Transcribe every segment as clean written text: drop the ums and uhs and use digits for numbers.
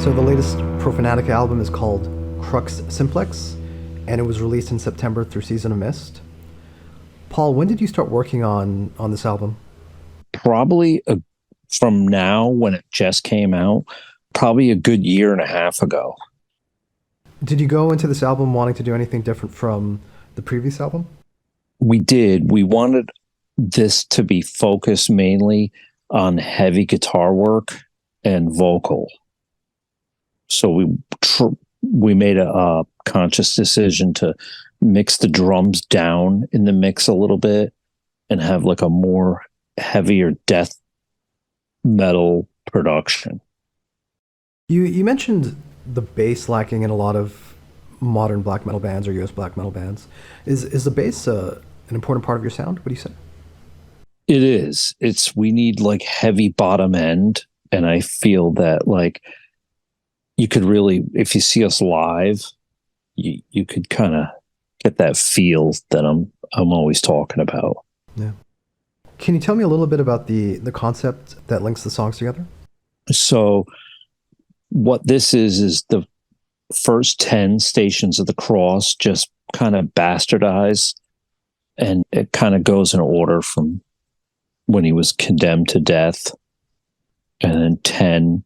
So the latest Profanatica album is called Krux Simplex, and it was released in September through Season of Mist. Paul, when did you start working on this album? Probably from now, when it just came out, probably a good year and a half ago. Did you go into this album wanting to do anything different from the previous album? We did. We wanted this to be focused mainly on heavy guitar work and vocal. So we made a conscious decision to mix the drums down in the mix a little bit and have like a more heavier death metal production. You mentioned the bass lacking in a lot of modern black metal bands or US black metal bands. Is the bass an important part of your sound? What do you say? It is. We need like heavy bottom end, and I feel that like you could really, if you see us live, you could kind of get that feel that I'm always talking about. Yeah. Can you tell me a little bit about the concept that links the songs together? So what this is the first 10 Stations of the Cross, just kind of bastardized, and it kind of goes in order from when he was condemned to death, and then 10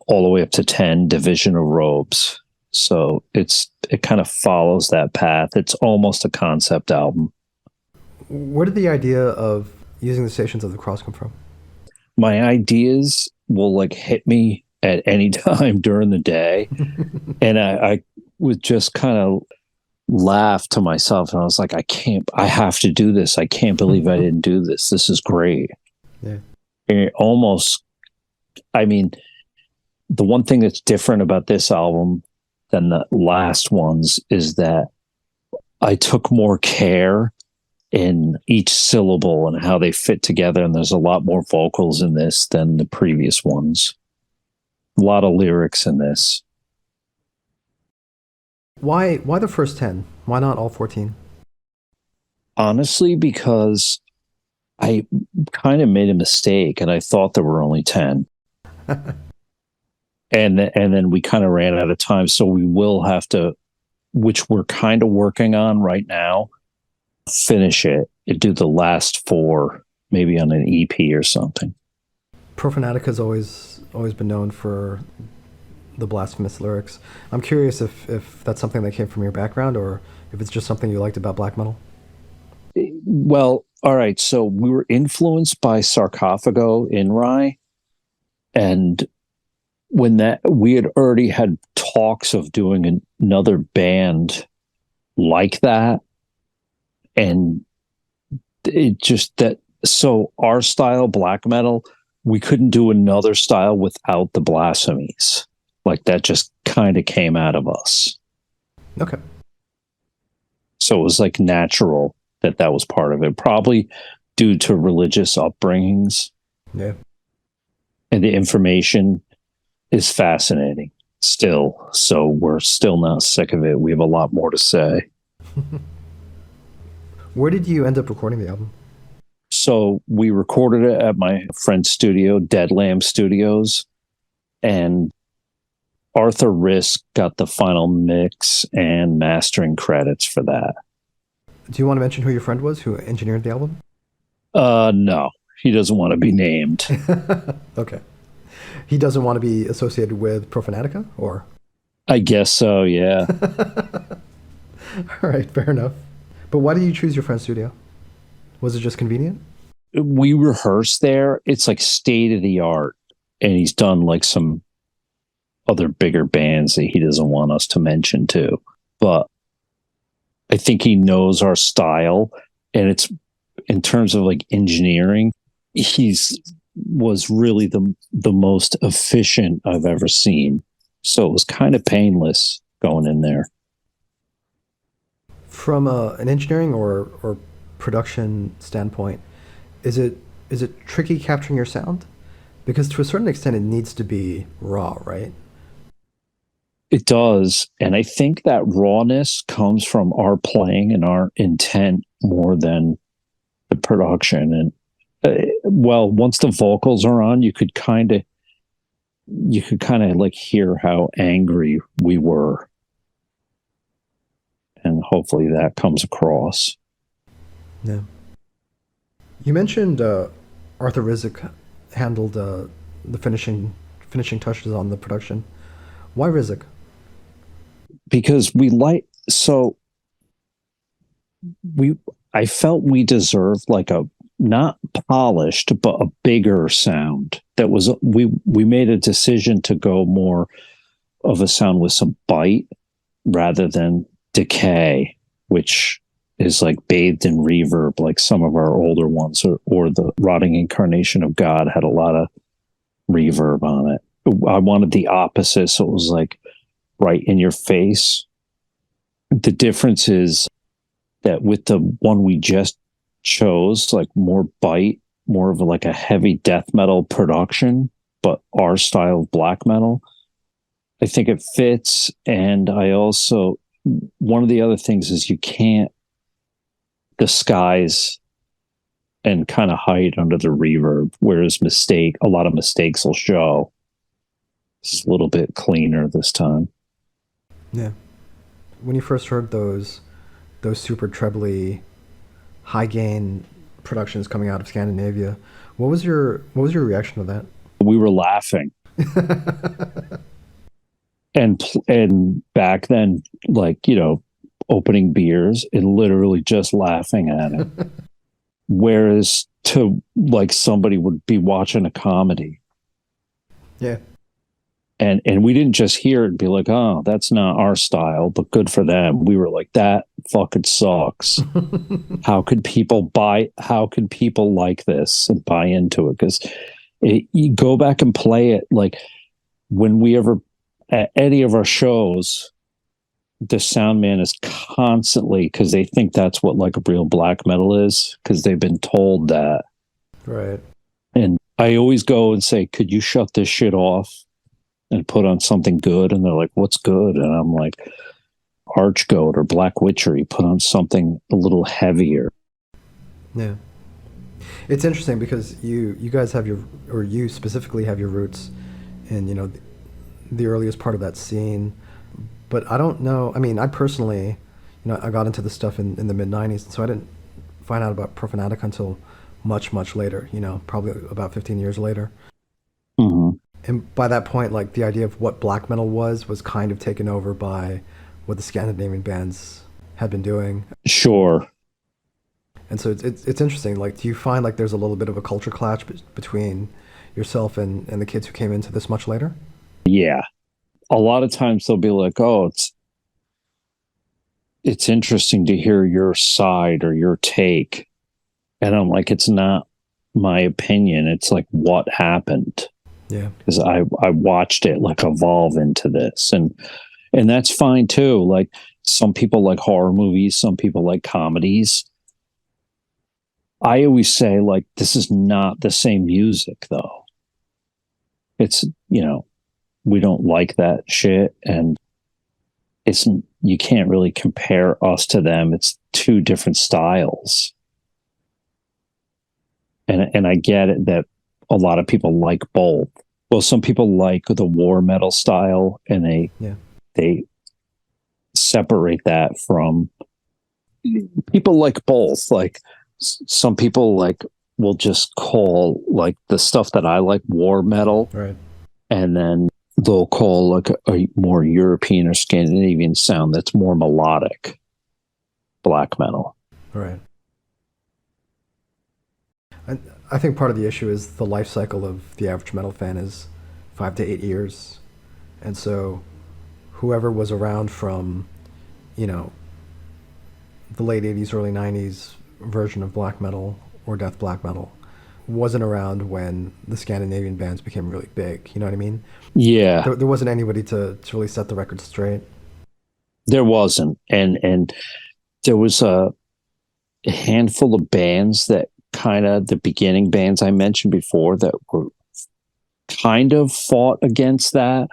all the way up to 10 Division of Robes. So it kind of follows that path. It's almost a concept album. Where did the idea of using the Stations of the Cross come from? My ideas will like hit me at any time during the day. And I would just kind of laugh to myself, and I was like, I have to do this. I can't believe I didn't do this. This is great. Yeah. And it almost, I mean, the one thing that's different about this album than the last ones is that I took more care in each syllable and how they fit together, and there's a lot more vocals in this than the previous ones. A lot of lyrics in this. Why the first 10? Why not all 14? Honestly, because I kind of made a mistake and I thought there were only 10. And then we kind of ran out of time, so we will have to, which we're kind of working on right now, finish it and do the last 4, maybe on an EP or something. Profanatica's always been known for the blasphemous lyrics. I'm curious if that's something that came from your background or if it's just something you liked about black metal. Well, all right. So we were influenced by Sarcophago in Rye, and when that we had already had talks of doing another band like that, and it just that so our style black metal, we couldn't do another style without the Blasphemies. Like that just kind of came out of us. Okay. So it was like natural that was part of it, probably due to religious upbringings. Yeah. And the information is fascinating still. So we're still not sick of it. We have a lot more to say. Where did you end up recording the album? So we recorded it at my friend's studio, Dead Lamb Studios, and Arthur Risk got the final mix and mastering credits for that. Do you want to mention who your friend was who engineered the album? No, he doesn't want to be named. Okay. He doesn't want to be associated with Profanatica, or? I guess so, yeah. All right, fair enough. But why did you choose your friend's studio? Was it just convenient? We rehearsed there. It's like state of the art. And he's done like some other bigger bands that he doesn't want us to mention too. But I think he knows our style. And it's in terms of like engineering, was really the most efficient I've ever seen. So it was kind of painless going in there. From an engineering or production standpoint, is it tricky capturing your sound? Because to a certain extent, it needs to be raw, right? It does. And I think that rawness comes from our playing and our intent more than the production. And well, once the vocals are on, you could kind of you could kind of like hear how angry we were. And hopefully that comes across. Yeah. You mentioned Arthur Rizek handled the finishing touches on the production. Why Rizek? Because I felt we deserved like a not polished but a bigger sound. That was we made a decision to go more of a sound with some bite rather than decay, which is like bathed in reverb, like some of our older ones, or the Rotting Incarnation of God had a lot of reverb on it. I wanted the opposite, so it was like right in your face. The difference is that with the one we just chose, like more bite, more of like a heavy death metal production, but our style of black metal, I think it fits. And I also, one of the other things is you can't disguise and kind of hide under the reverb, whereas a lot of mistakes will show. It's a little bit cleaner this time. Yeah. When you first heard those super trebly, high gain productions coming out of Scandinavia, what was your reaction to that? We were laughing. and back then, like, opening beers and literally just laughing at it. Whereas to like somebody would be watching a comedy. Yeah. And we didn't just hear it and be like, oh, that's not our style, but good for them. We were like, that fucking sucks. How could people like this and buy into it? Because you go back and play it, like when we ever, at any of our shows, the sound man is constantly, because they think that's what like a real black metal is, because they've been told that. Right. And I always go and say, could you shut this shit off and put on something good? And they're like, what's good? And I'm like, Archgoat or Black Witchery, put on something a little heavier. Yeah. It's interesting because you guys have you specifically have your roots in, the earliest part of that scene. But I don't know, I mean, I personally, I got into this stuff in the mid-90s, so I didn't find out about Profanatica until much, much later, probably about 15 years later. Mm-hmm. And by that point, like, the idea of what black metal was kind of taken over by what the Scandinavian bands had been doing. Sure. And so it's interesting. Like, do you find like there's a little bit of a culture clash between yourself and the kids who came into this much later? Yeah. A lot of times they'll be like, oh, it's interesting to hear your side or your take. And I'm like, it's not my opinion. It's like what happened. Yeah. Because I watched it like evolve into this. And that's fine too. Like some people like horror movies, some people like comedies. I always say, like, this is not the same music though. It's, we don't like that shit, and you can't really compare us to them. It's two different styles. And I get it that a lot of people like both. Well, some people like the war metal style, and they separate that from people like both. Like some people like will just call like the stuff that I like war metal, right? And then they'll call like a more European or Scandinavian sound that's more melodic black metal. Right. I think part of the issue is the life cycle of the average metal fan is 5 to 8 years. And so whoever was around from, the late 80s, early 90s version of black metal or death black metal wasn't around when the Scandinavian bands became really big. You know what I mean? Yeah. There wasn't anybody to really set the record straight. There wasn't. And there was a handful of bands that kind of, the beginning bands I mentioned before, that were kind of fought against that.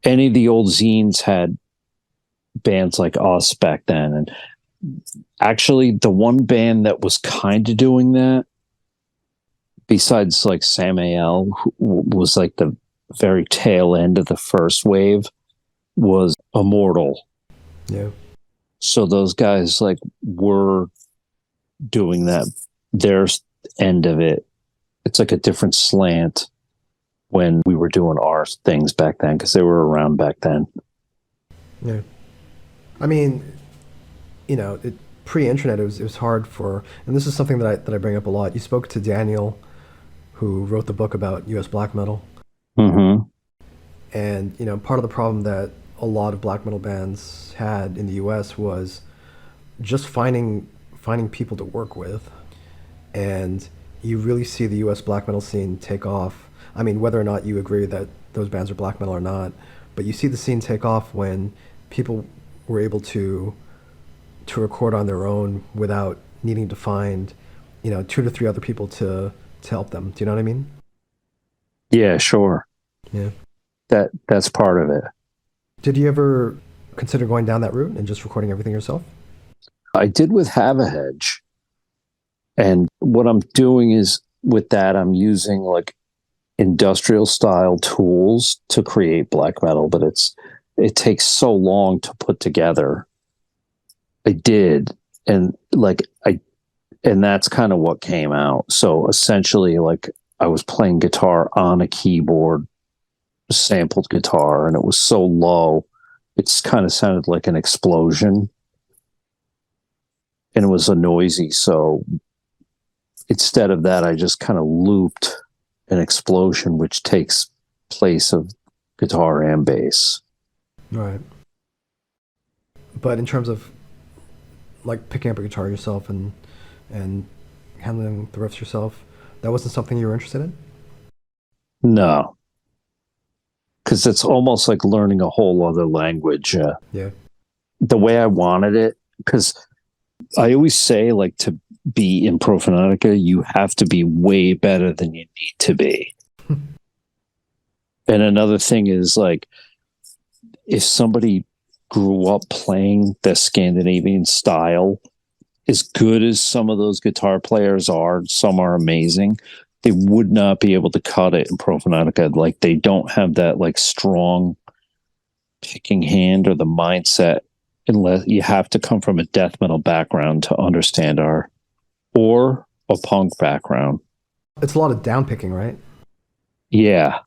Any of the old zines had bands like us back then. And actually the one band that was kind of doing that, besides like Samael, who was like the very tail end of the first wave, was Immortal. Yeah. So those guys like were doing that, their end of it. It's like a different slant when we were doing our things back then, because they were around back then. Yeah. I mean, pre-internet, it was hard for, and this is something that I bring up a lot. You spoke to Daniel, who wrote the book about U.S. black metal. Mm-hmm. And, part of the problem that a lot of black metal bands had in the U.S. was just finding people to work with. And you really see the U.S. black metal scene take off. I mean, whether or not you agree that those bands are black metal or not, but you see the scene take off when people were able to record on their own without needing to find, 2 to 3 other people to help them. Do you know what I mean? Yeah, sure. Yeah. That's part of it. Did you ever consider going down that route and just recording everything yourself? I did with Have a Hedge. And what I'm doing is with that, I'm using like industrial style tools to create black metal, but it takes so long to put together. I did. And that's kind of what came out. So essentially, like, I was playing guitar on a keyboard, sampled guitar, and it was so low, it's kind of sounded like an explosion. And it was a noisy, so instead of that, I just kind of looped an explosion, which takes place of guitar and bass. Right. But in terms of like picking up a guitar yourself and handling the riffs yourself, that wasn't something you were interested in? No, because it's almost like learning a whole other language. Yeah. The way I wanted it, because I always say, like, to be in Profanatica, you have to be way better than you need to be. And another thing is, like, if somebody grew up playing the Scandinavian style, as good as some of those guitar players are, some are amazing, they would not be able to cut it in Profanatica. Like, they don't have that, like, strong picking hand or the mindset, unless you have to come from a death metal background to understand or a punk background. It's a lot of down picking, right? Yeah.